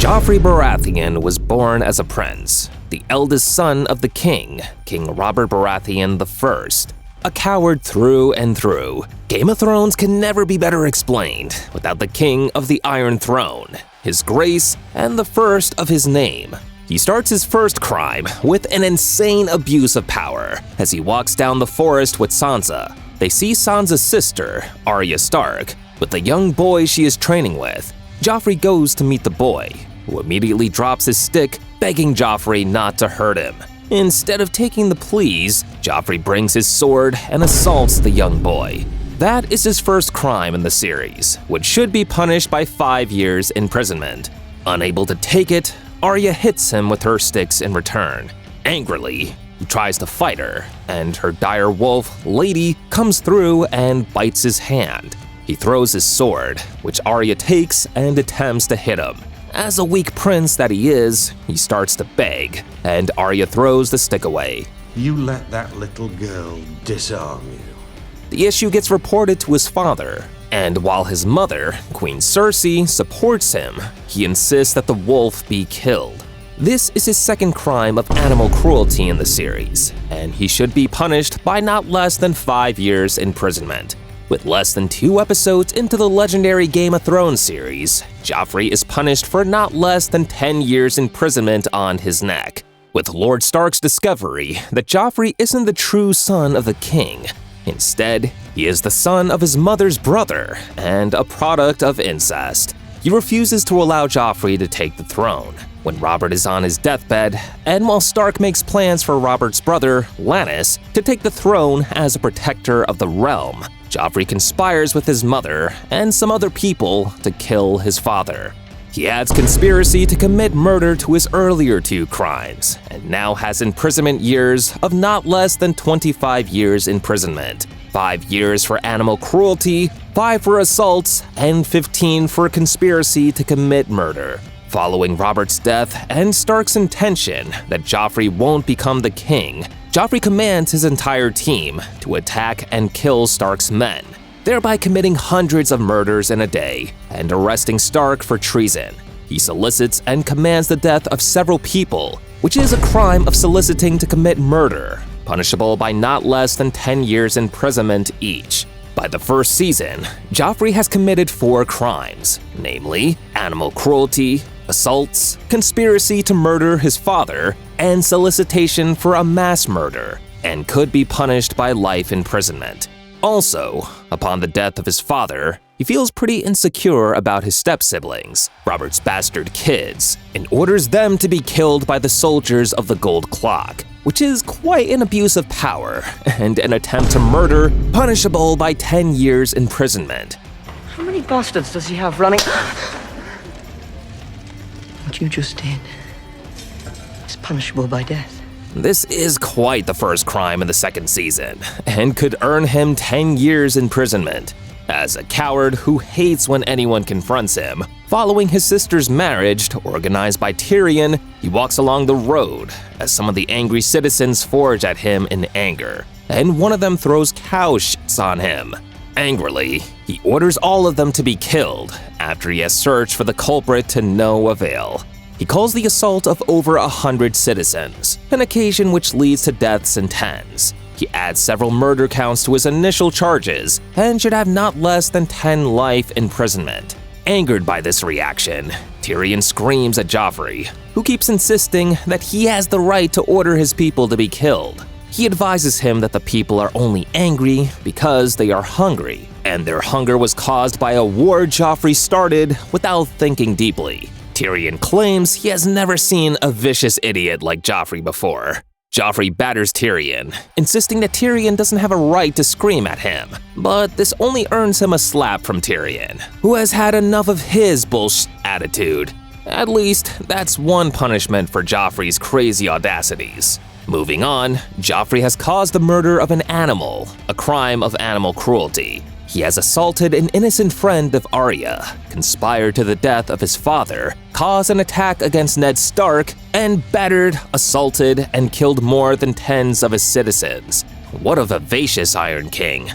Joffrey Baratheon was born as a prince, the eldest son of the king, King Robert Baratheon I. A coward through and through, Game of Thrones can never be better explained without the King of the Iron Throne, his grace, and the first of his name. He starts his first crime with an insane abuse of power as he walks down the forest with Sansa. They see Sansa's sister, Arya Stark, with the young boy she is training with. Joffrey goes to meet the boy, who immediately drops his stick, begging Joffrey not to hurt him. Instead of taking the pleas, Joffrey brings his sword and assaults the young boy. That is his first crime in the series, which should be punished by 5 years imprisonment. Unable to take it, Arya hits him with her sticks in return. Angrily, he tries to fight her, and her dire wolf, Lady, comes through and bites his hand. He throws his sword, which Arya takes and attempts to hit him. As a weak prince that he is, he starts to beg, and Arya throws the stick away. You let that little girl disarm you. The issue gets reported to his father, and while his mother, Queen Cersei, supports him, he insists that the wolf be killed. This is his second crime of animal cruelty in the series, and he should be punished by not less than 5 years imprisonment. With less than 2 episodes into the legendary Game of Thrones series, Joffrey is punished for not less than 10 years imprisonment on his neck. With Lord Stark's discovery that Joffrey isn't the true son of the king. Instead, he is the son of his mother's brother and a product of incest. He refuses to allow Joffrey to take the throne when Robert is on his deathbed, and while Stark makes plans for Robert's brother, Lannis, to take the throne as a protector of the realm, Joffrey conspires with his mother and some other people to kill his father. He adds conspiracy to commit murder to his earlier 2 crimes, and now has imprisonment years of not less than 25 years imprisonment. 5 years for animal cruelty, 5 for assaults, and 15 for conspiracy to commit murder. Following Robert's death and Stark's intention that Joffrey won't become the king, Joffrey commands his entire team to attack and kill Stark's men, thereby committing hundreds of murders in a day and arresting Stark for treason. He solicits and commands the death of several people, which is a crime of soliciting to commit murder, punishable by not less than 10 years imprisonment each. By the first season, Joffrey has committed 4 crimes, namely animal cruelty, assaults, conspiracy to murder his father, and solicitation for a mass murder, and could be punished by life imprisonment. Also, upon the death of his father, he feels pretty insecure about his step-siblings, Robert's bastard kids, and orders them to be killed by the soldiers of the Gold Clock, which is quite an abuse of power and an attempt to murder punishable by 10 years imprisonment. How many bastards does he have running? What you just did is punishable by death. This is quite the first crime in the second season, and could earn him 10 years imprisonment. As a coward who hates when anyone confronts him, following his sister's marriage organized by Tyrion, he walks along the road as some of the angry citizens forge at him in anger, and one of them throws cow shits on him. Angrily, he orders all of them to be killed after he has searched for the culprit to no avail. He calls the assault of over 100 citizens, an occasion which leads to deaths in tens. He adds several murder counts to his initial charges and should have not less than 10 life imprisonment. Angered by this reaction, Tyrion screams at Joffrey, who keeps insisting that he has the right to order his people to be killed. He advises him that the people are only angry because they are hungry, and their hunger was caused by a war Joffrey started without thinking deeply. Tyrion claims he has never seen a vicious idiot like Joffrey before. Joffrey batters Tyrion, insisting that Tyrion doesn't have a right to scream at him. But this only earns him a slap from Tyrion, who has had enough of his bullshit attitude. At least, that's one punishment for Joffrey's crazy audacities. Moving on, Joffrey has caused the murder of an animal, a crime of animal cruelty. He has assaulted an innocent friend of Arya, conspired to the death of his father, caused an attack against Ned Stark, and battered, assaulted, and killed more than tens of his citizens. What a vivacious Iron King.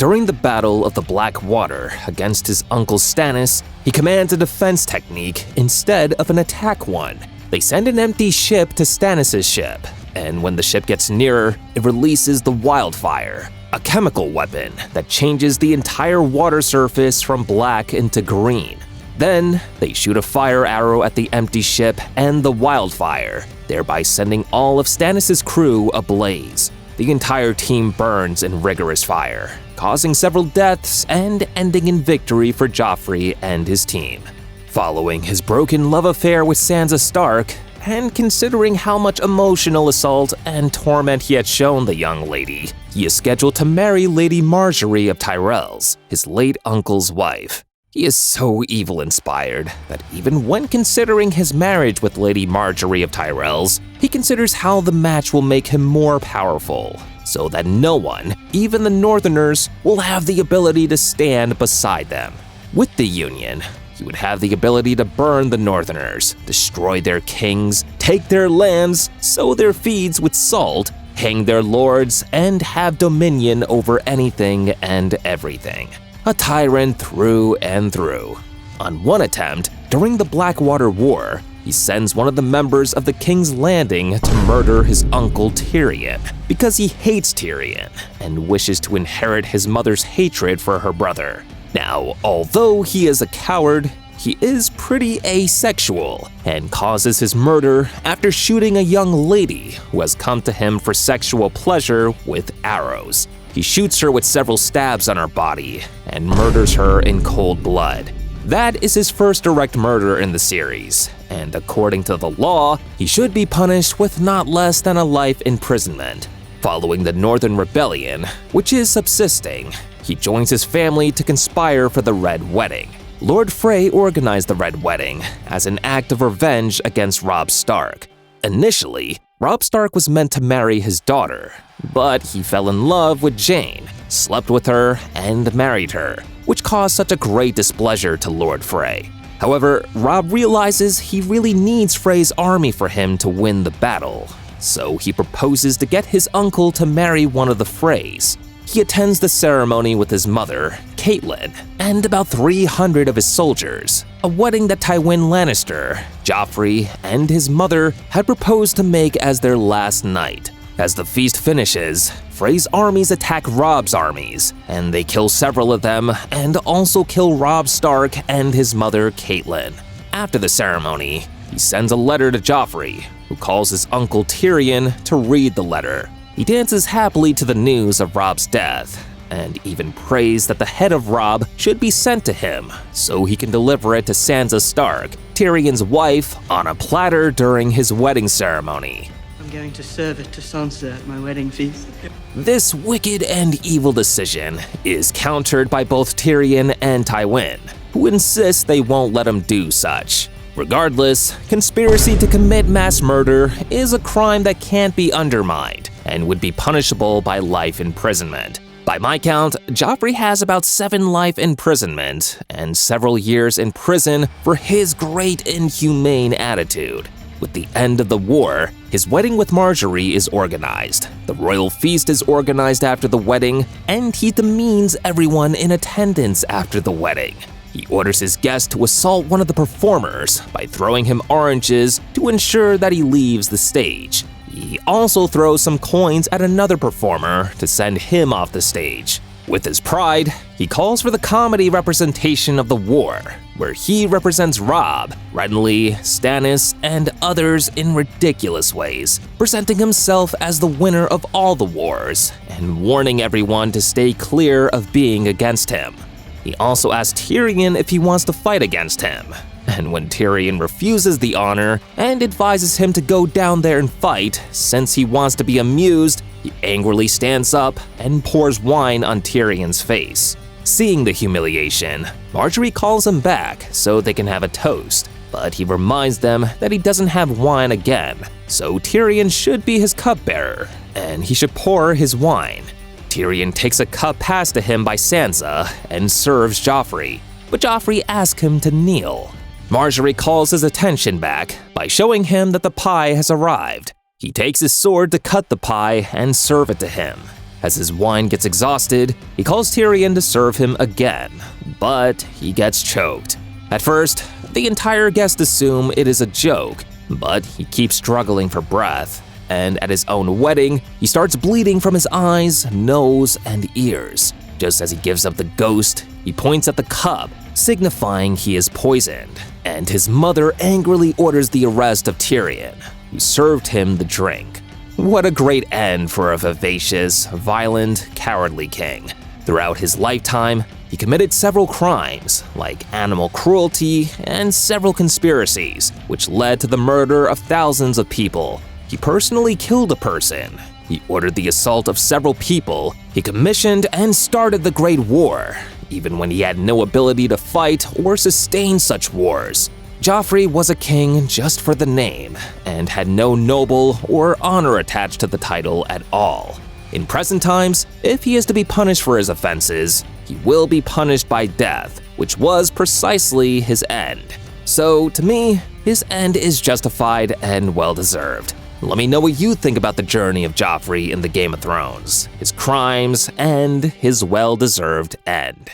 During the Battle of the Black Water against his uncle Stannis, he commands a defense technique instead of an attack one. They send an empty ship to Stannis' ship, and when the ship gets nearer, it releases the wildfire, a chemical weapon that changes the entire water surface from black into green. Then, they shoot a fire arrow at the empty ship and the wildfire, thereby sending all of Stannis' crew ablaze. The entire team burns in rigorous fire, causing several deaths and ending in victory for Joffrey and his team. Following his broken love affair with Sansa Stark, and considering how much emotional assault and torment he had shown the young lady, he is scheduled to marry Lady Margaery of Tyrells, his late uncle's wife. He is so evil-inspired that even when considering his marriage with Lady Margaery of Tyrells, he considers how the match will make him more powerful, so that no one, even the Northerners, will have the ability to stand beside them. With the union, he would have the ability to burn the Northerners, destroy their kings, take their lands, sow their fields with salt, hang their lords, and have dominion over anything and everything. A tyrant through and through. On one attempt, during the Blackwater War, he sends one of the members of the King's Landing to murder his uncle Tyrion because he hates Tyrion and wishes to inherit his mother's hatred for her brother. Now, although he is a coward, he is pretty asexual and causes his murder after shooting a young lady who has come to him for sexual pleasure with arrows. He shoots her with several stabs on her body and murders her in cold blood. That is his first direct murder in the series, and according to the law, he should be punished with not less than a life imprisonment. Following the Northern Rebellion, which is subsisting, he joins his family to conspire for the Red Wedding. Lord Frey organized the Red Wedding as an act of revenge against Robb Stark. Initially, Robb Stark was meant to marry his daughter, but he fell in love with Jane, slept with her, and married her, which caused such a great displeasure to Lord Frey. However, Robb realizes he really needs Frey's army for him to win the battle, so he proposes to get his uncle to marry one of the Freys. He attends the ceremony with his mother, Catelyn, and about 300 of his soldiers, a wedding that Tywin Lannister, Joffrey, and his mother had proposed to make as their last night. As the feast finishes, Frey's armies attack Robb's armies, and they kill several of them and also kill Robb Stark and his mother, Catelyn. After the ceremony, he sends a letter to Joffrey, who calls his uncle Tyrion to read the letter. He dances happily to the news of Robb's death, and even prays that the head of Robb should be sent to him so he can deliver it to Sansa Stark, Tyrion's wife, on a platter during his wedding ceremony. I'm going to serve it to Sansa at my wedding feast. This wicked and evil decision is countered by both Tyrion and Tywin, who insist they won't let him do such. Regardless, conspiracy to commit mass murder is a crime that can't be undermined and would be punishable by life imprisonment. By my count, Joffrey has about 7 life imprisonment and several years in prison for his great inhumane attitude. With the end of the war, his wedding with Margaery is organized, the royal feast is organized after the wedding, and he demeans everyone in attendance after the wedding. He orders his guests to assault one of the performers by throwing him oranges to ensure that he leaves the stage. He also throws some coins at another performer to send him off the stage. With his pride, he calls for the comedy representation of the war, where he represents Robb, Renly, Stannis, and others in ridiculous ways, presenting himself as the winner of all the wars, and warning everyone to stay clear of being against him. He also asks Tyrion if he wants to fight against him, and when Tyrion refuses the honor and advises him to go down there and fight since he wants to be amused, he angrily stands up and pours wine on Tyrion's face. Seeing the humiliation, Margaery calls him back so they can have a toast, but he reminds them that he doesn't have wine again, so Tyrion should be his cupbearer, and he should pour his wine. Tyrion takes a cup passed to him by Sansa and serves Joffrey, but Joffrey asks him to kneel. Margaery calls his attention back by showing him that the pie has arrived. He takes his sword to cut the pie and serve it to him. As his wine gets exhausted, he calls Tyrion to serve him again, but he gets choked. At first, the entire guests assume it is a joke, but he keeps struggling for breath, and at his own wedding, he starts bleeding from his eyes, nose, and ears. Just as he gives up the ghost, he points at the cup, signifying he is poisoned, and his mother angrily orders the arrest of Tyrion, who served him the drink. What a great end for a vivacious, violent, cowardly king. Throughout his lifetime, he committed several crimes, like animal cruelty and several conspiracies, which led to the murder of thousands of people. He personally killed a person. He ordered the assault of several people. He commissioned and started the Great War, even when he had no ability to fight or sustain such wars. Joffrey was a king just for the name, and had no noble or honor attached to the title at all. In present times, if he is to be punished for his offenses, he will be punished by death, which was precisely his end. So, to me, his end is justified and well-deserved. Let me know what you think about the journey of Joffrey in the Game of Thrones, his crimes, and his well-deserved end.